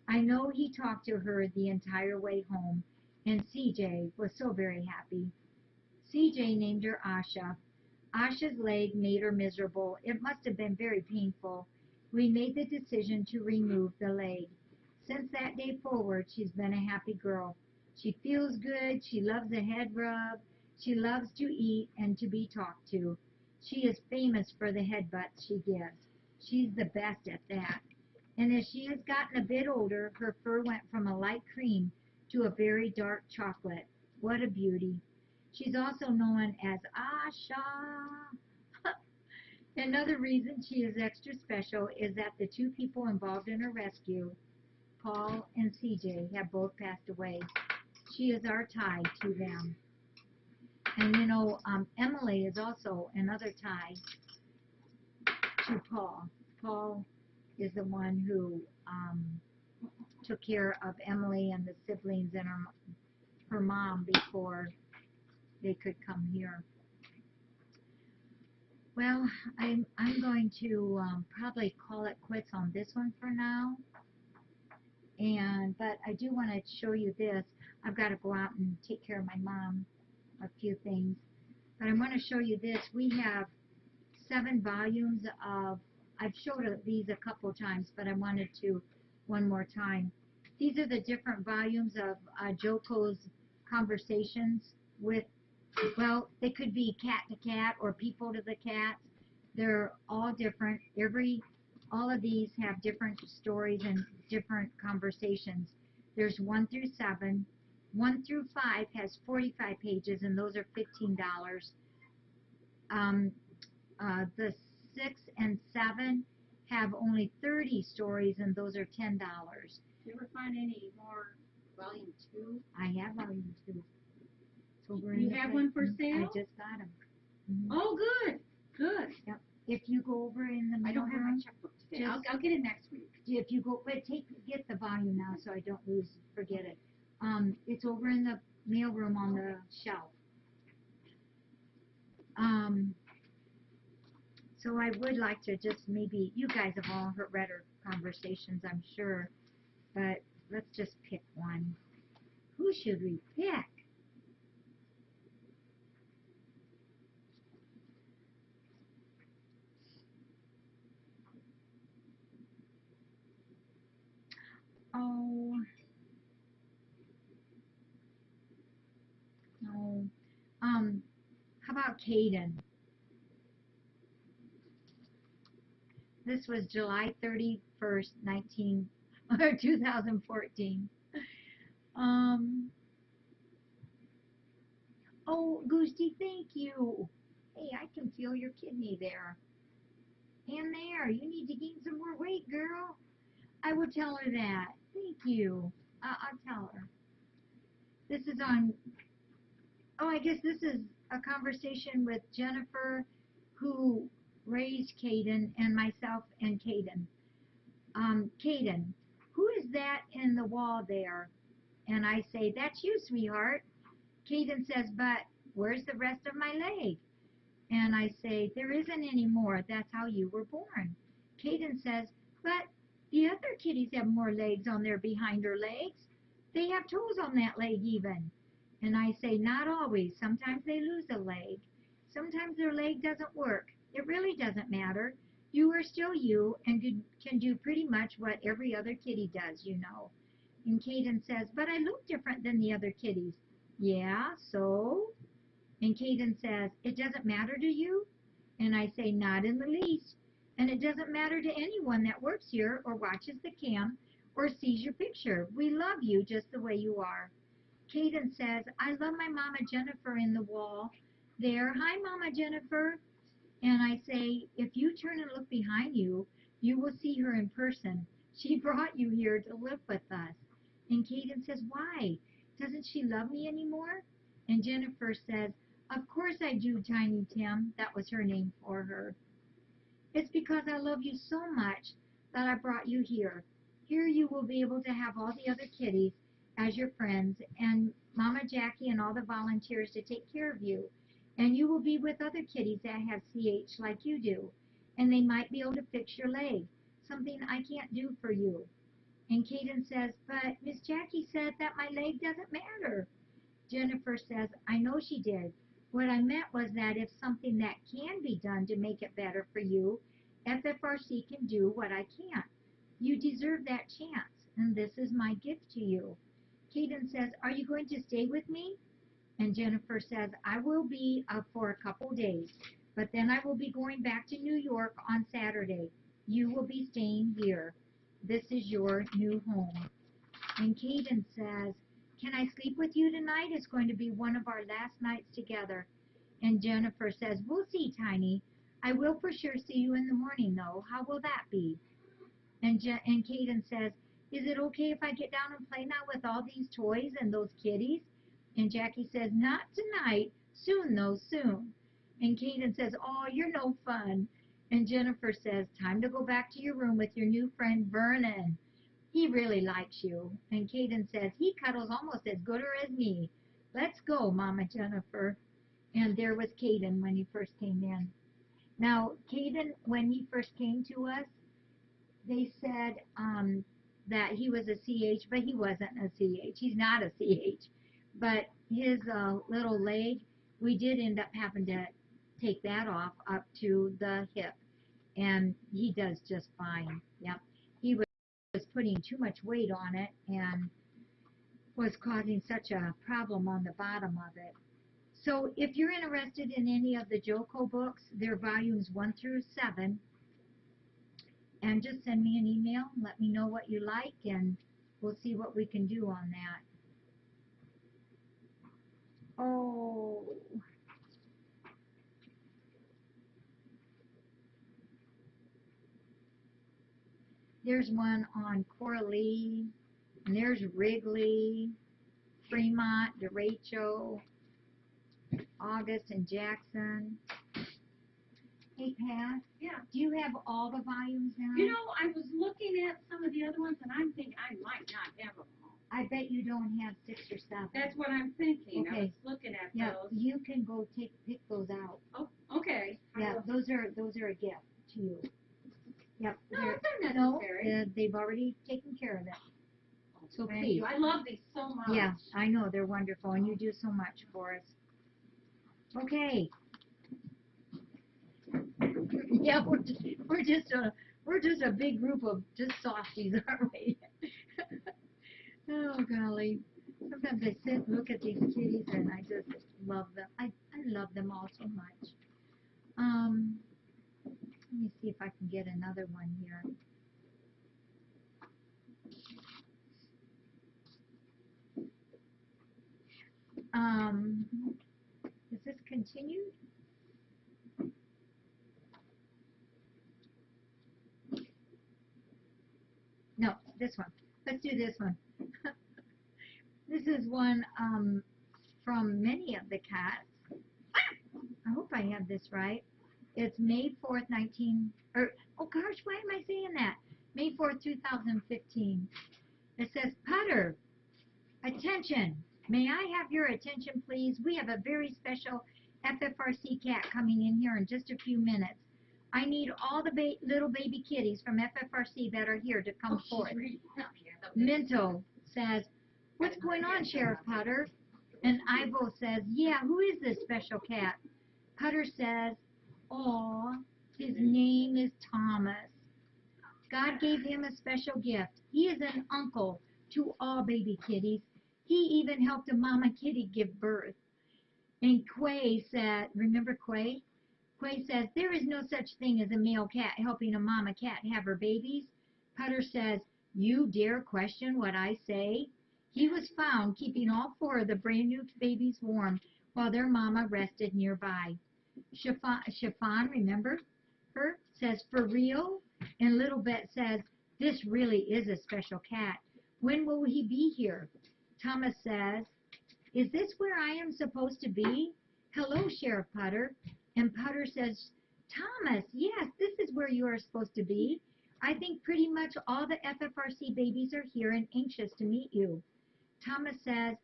[SPEAKER 1] I know he talked to her the entire way home, and CJ was so very happy. CJ named her Asha. Asha's leg made her miserable. It must have been very painful. We made the decision to remove the leg. Since that day forward, she's been a happy girl. She feels good. She loves a head rub. She loves to eat and to be talked to. She is famous for the headbutts she gives. She's the best at that. And as she has gotten a bit older, her fur went from a light cream to a very dark chocolate. What a beauty. She's also known as Asha. Another reason she is extra special is that the two people involved in her rescue, Paul and CJ, have both passed away. She is our tie to them. And Emily is also another tie to Paul. Paul is the one who took care of Emily and the siblings and her mom before they could come here. Well, I'm going to probably call it quits on this one for now. But I do want to show you this. I've got to go out and take care of my mom, a few things. But I want to show you this. We have 7 volumes of. I've showed these a couple times, but I wanted to one more time. These are the different volumes of Joko's conversations with. Well, they could be cat to cat or people to the cats. They're all different. All of these have different stories and different conversations. There's 1 through 7. 1 through 5 has 45 pages, and those are $15. The 6 and 7 have only 30 stories, and those are $10.
[SPEAKER 2] Do you ever find any more volume 2?
[SPEAKER 1] I have volume 2.
[SPEAKER 2] You have one for sale?
[SPEAKER 1] I just got them. Mm-hmm.
[SPEAKER 2] Oh, good. Good.
[SPEAKER 1] Yep. If you go over in the mail
[SPEAKER 2] I don't have my
[SPEAKER 1] room,
[SPEAKER 2] checkbook today. I'll get it next week.
[SPEAKER 1] if you go, but get the volume now so I don't forget it. It's over in the mail room on the shelf. So I would like to just maybe, you guys have all read her conversations, I'm sure, but let's just pick one. Who should we pick? Oh, no. How about Caden? This was July 31st, 2014. Oh, Goosty, thank you. Hey, I can feel your kidney there. And there, you need to gain some more weight, girl. I will tell her that. Thank you. I'll tell her. This is on, I guess this is a conversation with Jennifer, who raised Caden, and myself and Caden. Caden, who is that in the wall there? And I say, that's you, sweetheart. Caden says, but where's the rest of my leg? And I say, there isn't any more. That's how you were born. Caden says, but the other kitties have more legs on their behinder legs. They have toes on that leg even. And I say, not always. Sometimes they lose a leg. Sometimes their leg doesn't work. It really doesn't matter. You are still you and can do pretty much what every other kitty does, you know. And Caden says, but I look different than the other kitties. Yeah, so? And Caden says, it doesn't matter to you? And I say, not in the least. And it doesn't matter to anyone that works here or watches the cam or sees your picture. We love you just the way you are. Caden says, I love my Mama Jennifer in the wall there. Hi, Mama Jennifer. And I say, if you turn and look behind you, you will see her in person. She brought you here to live with us. And Caden says, why? Doesn't she love me anymore? And Jennifer says, of course I do, Tiny Tim. That was her name for her. It's because I love you so much that I brought you here. Here you will be able to have all the other kitties as your friends, and Mama Jackie and all the volunteers to take care of you. And you will be with other kitties that have CH like you do. And they might be able to fix your leg, something I can't do for you. And Caden says, but Miss Jackie said that my leg doesn't matter. Jennifer says, I know she did. What I meant was that if something that can be done to make it better for you, FFRC can do what I can't. You deserve that chance, and this is my gift to you. Caden says, are you going to stay with me? And Jennifer says, I will be for a couple days, but then I will be going back to New York on Saturday. You will be staying here. This is your new home. And Caden says, can I sleep with you tonight? It's going to be one of our last nights together. And Jennifer says, we'll see, Tiny. I will for sure see you in the morning, though. How will that be? And Caden says, is it okay if I get down and play now with all these toys and those kitties? And Jackie says, not tonight. Soon, though, soon. And Caden says, oh, you're no fun. And Jennifer says, time to go back to your room with your new friend, Vernon. He really likes you. And Caden says, he cuddles almost as good as me. Let's go, Mama Jennifer. And there was Caden when he first came in. Now, Caden, when he first came to us, they said that he was a CH, but he wasn't a CH. He's not a CH. But his little leg, we did end up having to take that off up to the hip. And he does just fine. Yep. He was putting too much weight on it and was causing such a problem on the bottom of it. So if you're interested in any of the Joko books, they're volumes 1 through 7. And just send me an email and let me know what you like, and we'll see what we can do on that. Oh. There's one on Coralie, and there's Wrigley, Fremont, Derecho, August, and Jackson. Hey, Pat.
[SPEAKER 2] Yeah.
[SPEAKER 1] Do you have all the volumes now?
[SPEAKER 2] You know, I was looking at some of the other ones, and I'm thinking I might not have them all.
[SPEAKER 1] I bet you don't have 6 or 7.
[SPEAKER 2] That's what I'm thinking. I
[SPEAKER 1] Okay.
[SPEAKER 2] was looking at
[SPEAKER 1] Yeah,
[SPEAKER 2] those.
[SPEAKER 1] you can go pick those out.
[SPEAKER 2] Oh, okay.
[SPEAKER 1] Yeah, those are a gift to you. Yep.
[SPEAKER 2] No, it's unnecessary.
[SPEAKER 1] No, they've already taken care of it. So
[SPEAKER 2] Thank
[SPEAKER 1] please.
[SPEAKER 2] you. I love these so much.
[SPEAKER 1] Yeah, I know they're wonderful, and you do so much for us. Okay. Yeah, we're just a big group of just softies, aren't we? Oh golly. Sometimes I sit and look at these kitties and I just love them. I love them all so much. Let me see if I can get another one here. Is this continued? No, this one. Let's do this one. This is one from many of the cats. I hope I have this right. It's May 4th, oh gosh, why am I saying that? May 4th, 2015. It says, Putter, attention. May I have your attention, please? We have a very special FFRC cat coming in here in just a few minutes. I need all the little baby kitties from FFRC that are here to come forth. Minto says, what's going on, Sheriff Putter? And Ivo says, yeah, who is this special cat? Putter says, aw, his name is Thomas. God gave him a special gift. He is an uncle to all baby kitties. He even helped a mama kitty give birth. And Quay said, remember Quay? Quay says, there is no such thing as a male cat helping a mama cat have her babies. Putter says, you dare question what I say? He was found keeping all 4 of the brand new babies warm while their mama rested nearby. Chiffon, remember her, says, for real? And Little Bet says, this really is a special cat. When will he be here? Thomas says, is this where I am supposed to be? Hello, Sheriff Putter. And Putter says, Thomas, yes, this is where you are supposed to be. I think pretty much all the FFRC babies are here and anxious to meet you. Thomas says,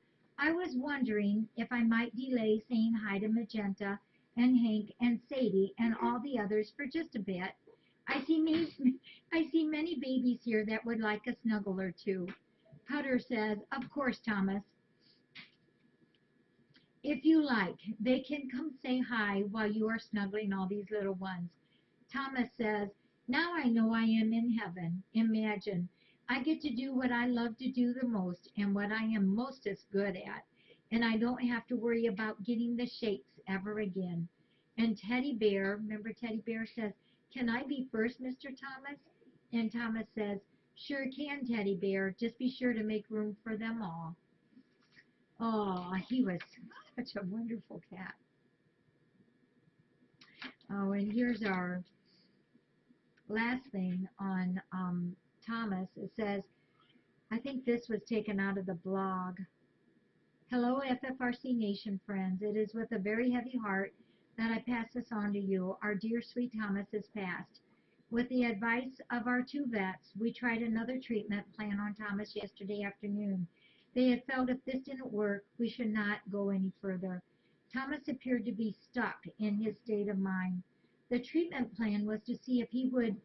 [SPEAKER 1] I was wondering if I might delay saying hi to Magenta and Hank and Sadie and all the others for just a bit. I see many babies here that would like a snuggle or two. Putter says, of course, Thomas. If you like, they can come say hi while you are snuggling all these little ones. Thomas says, now I know I am in heaven. Imagine. I get to do what I love to do the most and what I am mostest good at. And I don't have to worry about getting the shakes ever again. And Teddy Bear, remember Teddy Bear says, can I be first, Mr. Thomas? And Thomas says, sure can, Teddy Bear. Just be sure to make room for them all. Oh, he was such a wonderful cat. Oh, and here's our last thing on Thomas. It says, I think this was taken out of the blog. Hello, FFRC Nation friends. It is with a very heavy heart that I pass this on to you. Our dear sweet Thomas is passed. With the advice of our two vets, we tried another treatment plan on Thomas yesterday afternoon. They had felt if this didn't work, we should not go any further. Thomas appeared to be stuck in his state of mind. The treatment plan was to see if he would,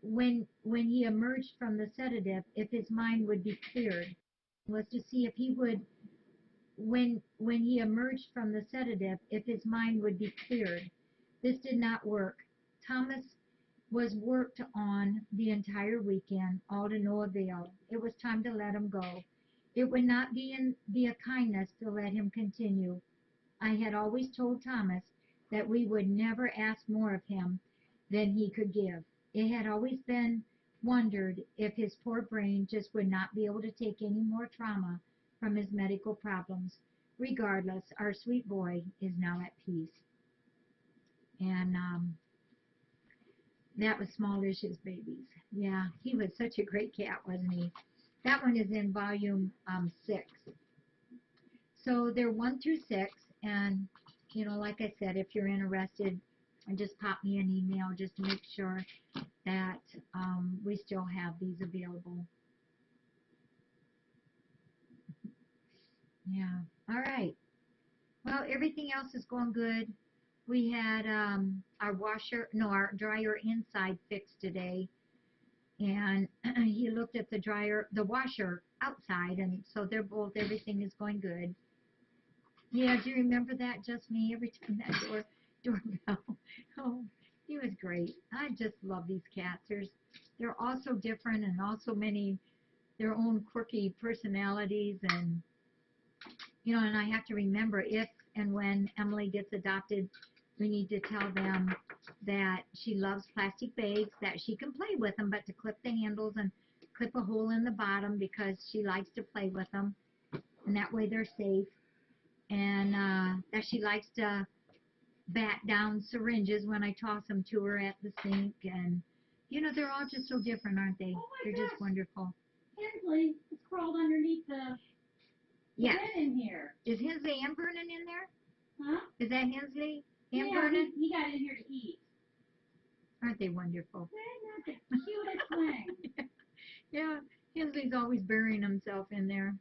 [SPEAKER 1] when he emerged from the sedative, if his mind would be cleared. Was to see if he would, when he emerged from the sedative, if his mind would be cleared. This did not work. Thomas was worked on the entire weekend, all to no avail. It was time to let him go. It would not be a kindness to let him continue. I had always told Thomas that we would never ask more of him than he could give. It had always been wondered if his poor brain just would not be able to take any more trauma from his medical problems. Regardless, our sweet boy is now at peace. And that was Smallish Babies. Yeah, he was such a great cat, wasn't he? That one is in volume 6. So they're 1 through 6, and like I said, if you're interested, just pop me an email just to make sure that we still have these available. Yeah. All right. Well, everything else is going good. We had our dryer inside fixed today, and he looked at the washer outside, and so everything is going good. Yeah, do you remember that? Just me every time that doorbell. Oh, he was great. I just love these cats. They're all so different and also many their own quirky personalities, and and I have to remember if and when Emily gets adopted, we need to tell them that she loves plastic bags, that she can play with them, but to clip the handles and clip a hole in the bottom because she likes to play with them, and that way they're safe. And that she likes to bat down syringes when I toss them to her at the sink. And, they're all just so different, aren't they?
[SPEAKER 2] Oh my
[SPEAKER 1] They're
[SPEAKER 2] gosh.
[SPEAKER 1] just wonderful.
[SPEAKER 2] Hensley has crawled underneath the
[SPEAKER 1] Yeah.
[SPEAKER 2] bed in here.
[SPEAKER 1] Is Hensley and Vernon in there?
[SPEAKER 2] Huh?
[SPEAKER 1] Is that Hensley and
[SPEAKER 2] Yeah,
[SPEAKER 1] Vernon?
[SPEAKER 2] he got in here to eat.
[SPEAKER 1] Aren't they wonderful?
[SPEAKER 2] They're not the cutest thing.
[SPEAKER 1] Yeah, Hensley's always burying himself in there.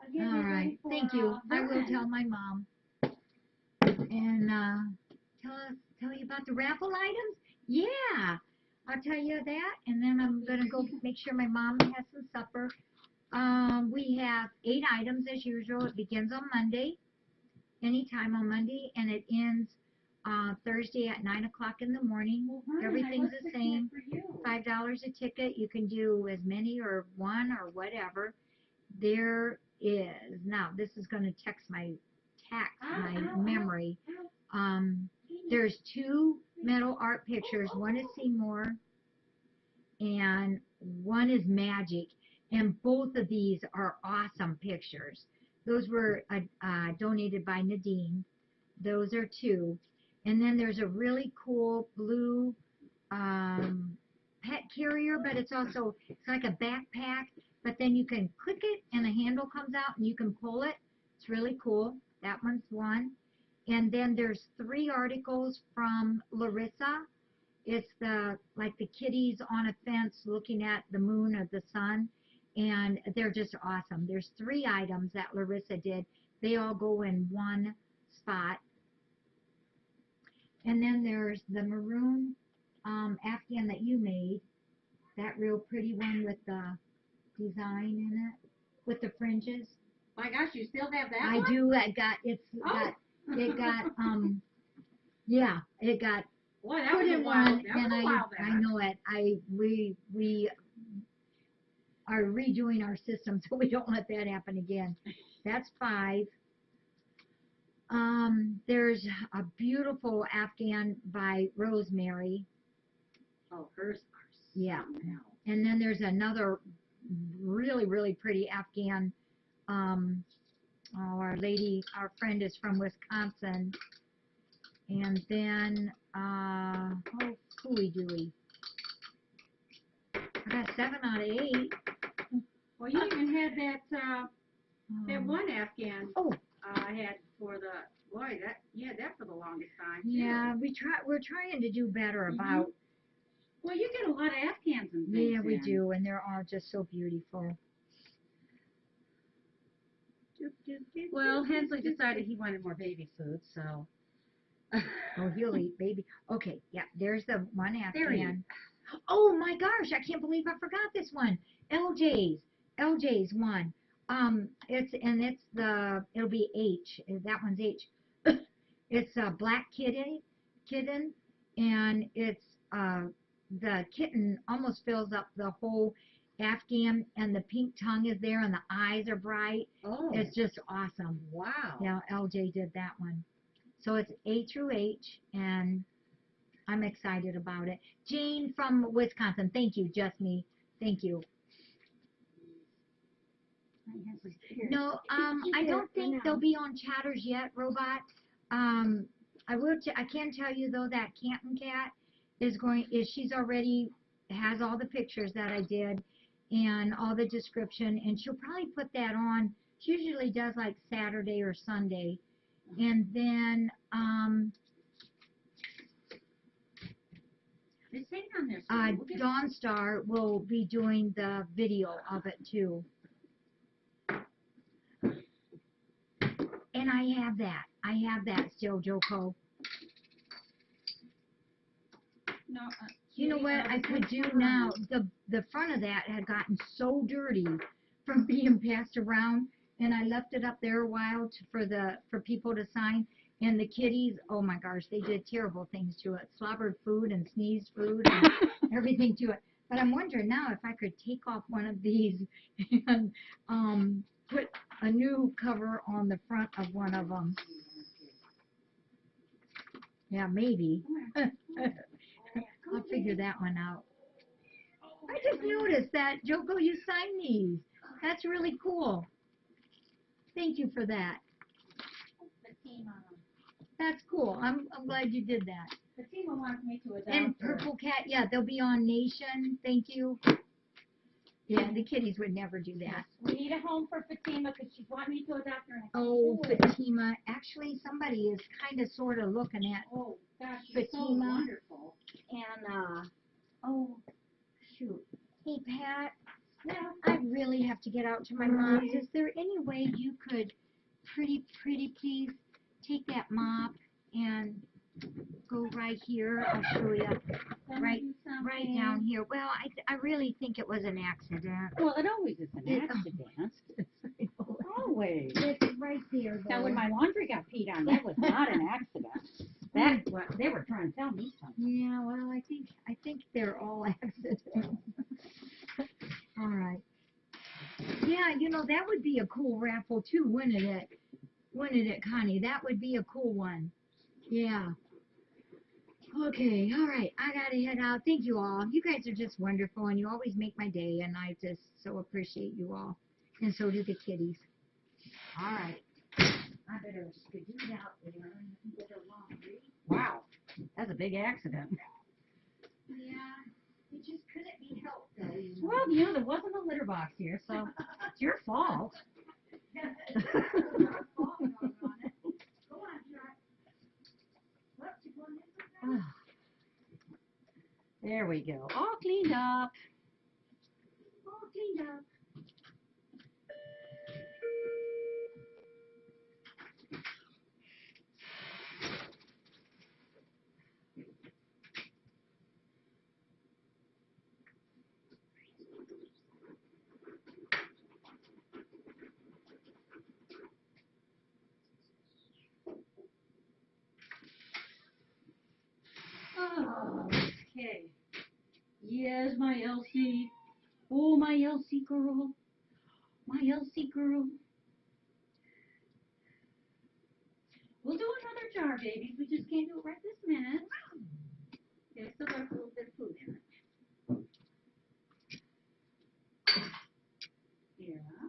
[SPEAKER 2] I'll get
[SPEAKER 1] All
[SPEAKER 2] you
[SPEAKER 1] right.
[SPEAKER 2] ready for,
[SPEAKER 1] Thank you. I will
[SPEAKER 2] Vernon.
[SPEAKER 1] tell my mom. And tell you about the raffle items? Yeah. I'll tell you that, and then I'm going to go make sure my mom has some supper. We have 8 items as usual. It begins on Monday, anytime on Monday, and it ends Thursday at 9 o'clock in the morning.
[SPEAKER 2] Well, Vernon,
[SPEAKER 1] Everything's the same.
[SPEAKER 2] for you.
[SPEAKER 1] $5 a ticket. You can do as many or one or whatever. There is, now this is going to tax my memory. There's 2 metal art pictures. One is Seymour and one is Magic. And both of these are awesome pictures. Those were donated by Nadine. Those are 2. And then there's a really cool blue pet carrier, but it's like a backpack, but then you can click it and the handle comes out and you can pull it. It's really cool. That one's one. And then there's 3 articles from Larissa. It's like the kitties on a fence looking at the moon or the sun. and they're just awesome. There's 3 items that Larissa did. They all go in one spot. And then there's the maroon Afghan that you made, that real pretty one with the design in it, with the fringes.
[SPEAKER 2] My gosh, you still have that
[SPEAKER 1] I
[SPEAKER 2] one?
[SPEAKER 1] do. It got yeah, it got
[SPEAKER 2] Boy, that
[SPEAKER 1] put
[SPEAKER 2] was a
[SPEAKER 1] in
[SPEAKER 2] while.
[SPEAKER 1] one,
[SPEAKER 2] That was
[SPEAKER 1] and
[SPEAKER 2] a while back.
[SPEAKER 1] I know it. We are redoing our system so we don't let that happen again. That's 5. There's a beautiful Afghan by Rosemary.
[SPEAKER 2] Oh, hers are.
[SPEAKER 1] Yeah.
[SPEAKER 2] something else.
[SPEAKER 1] And then there's another really, really pretty Afghan. Our friend is from Wisconsin. And then, hooey dooey. I got 7 out of 8.
[SPEAKER 2] Well, you even had that one Afghan
[SPEAKER 1] Oh,
[SPEAKER 2] I had for the, boy, that for the longest time. Too.
[SPEAKER 1] yeah, we're trying to do better about.
[SPEAKER 2] Well, you get a lot of Afghans and things.
[SPEAKER 1] Yeah, we
[SPEAKER 2] in.
[SPEAKER 1] do, and they're all just so beautiful.
[SPEAKER 2] Well, Hensley decided he wanted more baby food, so.
[SPEAKER 1] Oh, he'll eat baby. Okay, yeah, there's the one
[SPEAKER 2] There he is.
[SPEAKER 1] Afghan. Oh my gosh, I can't believe I forgot this one. LJ's one. It'll be H. That one's H. It's a black kitten, and it's the kitten almost fills up the whole Afghan, and the pink tongue is there, and the eyes are bright.
[SPEAKER 2] Oh.
[SPEAKER 1] It's just awesome.
[SPEAKER 2] Wow.
[SPEAKER 1] Yeah, LJ did that one. So it's A through H, and I'm excited about it. Jane from Wisconsin, thank you, just me. Thank you. No, I don't think they'll be on Chatters yet, Robot. I can tell you though that Canton Cat she's already has all the pictures that I did and all the description, and she'll probably put that on. She usually does like Saturday or Sunday, and then
[SPEAKER 2] Just hang on there. Susan. We'll get-
[SPEAKER 1] Dawn Star will be doing the video of it too. And I have that still, Joko.
[SPEAKER 2] No,
[SPEAKER 1] You know what I could do now? The front of that had gotten so dirty from being passed around, and I left it up there a while for people to sign. And the kitties, oh my gosh, they did terrible things to it. Slobbered food and sneezed food and everything to it. But I'm wondering now if I could take off one of these and put a new cover on the front of one of them. Yeah, maybe. I'll figure that one out. I just noticed that, Joko, you signed these. That's really cool. Thank you for that. That's cool. I'm glad you did that.
[SPEAKER 2] Fatima wants me to adopt
[SPEAKER 1] And
[SPEAKER 2] her.
[SPEAKER 1] Purple Cat, yeah, they'll be on Nation. Thank you. Yeah, the kitties would never do that.
[SPEAKER 2] We need a home for Fatima because she's wanting me to adopt her.
[SPEAKER 1] Oh, Fatima. Actually, somebody is kind of sort of looking at
[SPEAKER 2] Oh, gosh, she's
[SPEAKER 1] Fatima.
[SPEAKER 2] so wonderful.
[SPEAKER 1] And, oh, shoot. Hey, Pat. Yeah, I really have to get out to my mom's. Is there any way you could, pretty please, take that mop and go right here? I'll show you. Right down here. Well, I really think it was an accident.
[SPEAKER 2] Well, it always is an accident. Always.
[SPEAKER 1] It's right there, though.
[SPEAKER 2] Now, when my laundry got peed on, that was not an accident. That's what they were trying to tell me something.
[SPEAKER 1] Yeah, well, I think they're all accidents. All right. Yeah, that would be a cool raffle too, wouldn't it? Wouldn't it, Connie? That would be a cool one. Yeah. Okay, all right. I gotta head out. Thank you all. You guys are just wonderful, and you always make my day, and I just so appreciate you all. And so do the kitties. All right. I better skedoodle out there and get her laundry.
[SPEAKER 2] Wow, that's a big accident.
[SPEAKER 1] Yeah, it just couldn't be helped, though.
[SPEAKER 2] Well, there wasn't a litter box here, so it's your fault. There we go. All cleaned up.
[SPEAKER 1] All cleaned up.
[SPEAKER 2] Yes, my Elsie. Oh, my Elsie girl. My Elsie girl. We'll do another jar, babies. We just can't do it right this minute. Okay, still got a little bit of food in it. Yeah.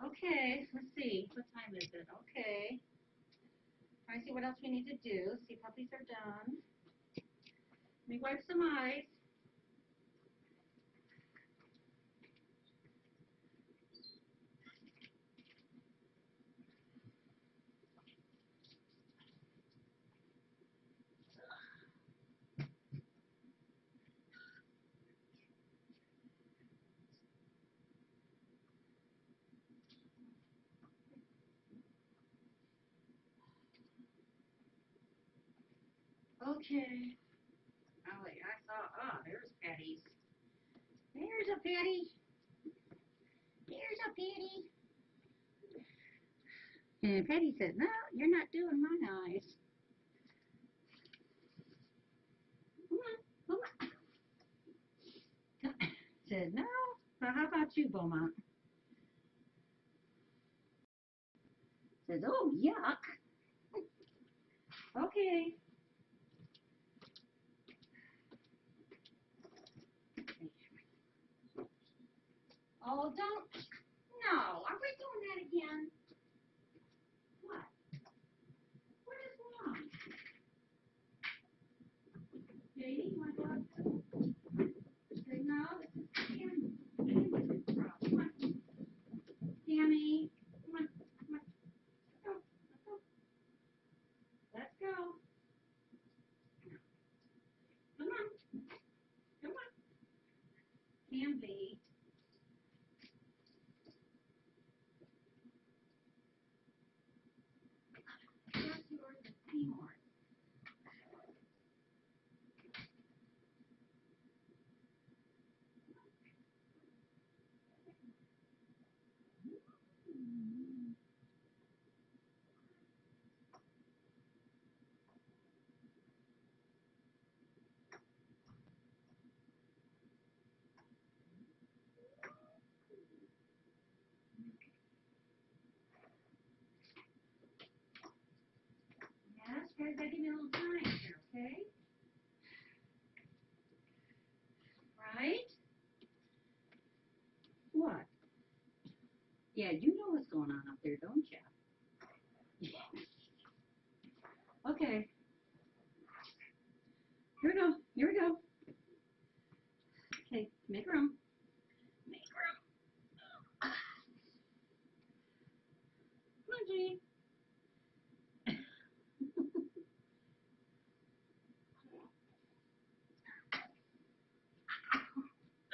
[SPEAKER 2] Okay, let's see. What time is it? Okay. Trying to see what else we need to do. See, puppies are done. Let me wipe some eyes. Okay. Oh, wait, I saw, there's Patty's. There's a Patty. There's a Patty. And Patty said, no, you're not doing my eyes. Come on, come on. Said, no. Well, how about you, Beaumont? Says, oh, yuck. Okay. Oh, don't. No. Are we doing that again? What? What is wrong? Katie, you want to go out too? Say, no, this is Tammy. Tammy's problem. Come on. Tammy. Come on. Come on. Let's go. Let's go. Let's go. Come on. Come on. Tammy. Where's yours and Seymour's? Yes, guys, gotta give me a little time here, okay? Right? What? Yeah, you know what's going on up there, don't you? Okay. Here we go. Here we go. Okay, make room. Make room. Come on, Jean.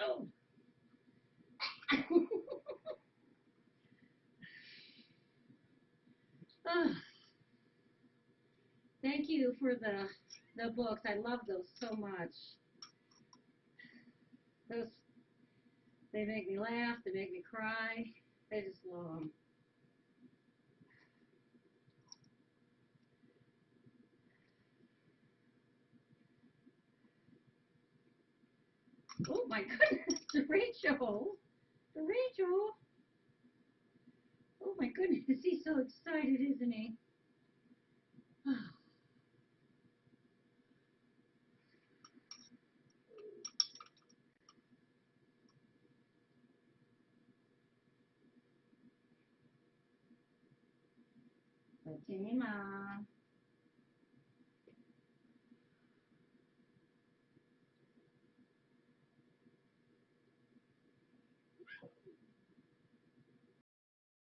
[SPEAKER 2] Oh. Ugh. Thank you for the books. I love those so much. Those they make me laugh. They make me cry. I just love them. Oh my goodness, Rachel. Rachel. Oh my goodness, he's so excited, isn't he? Fatima.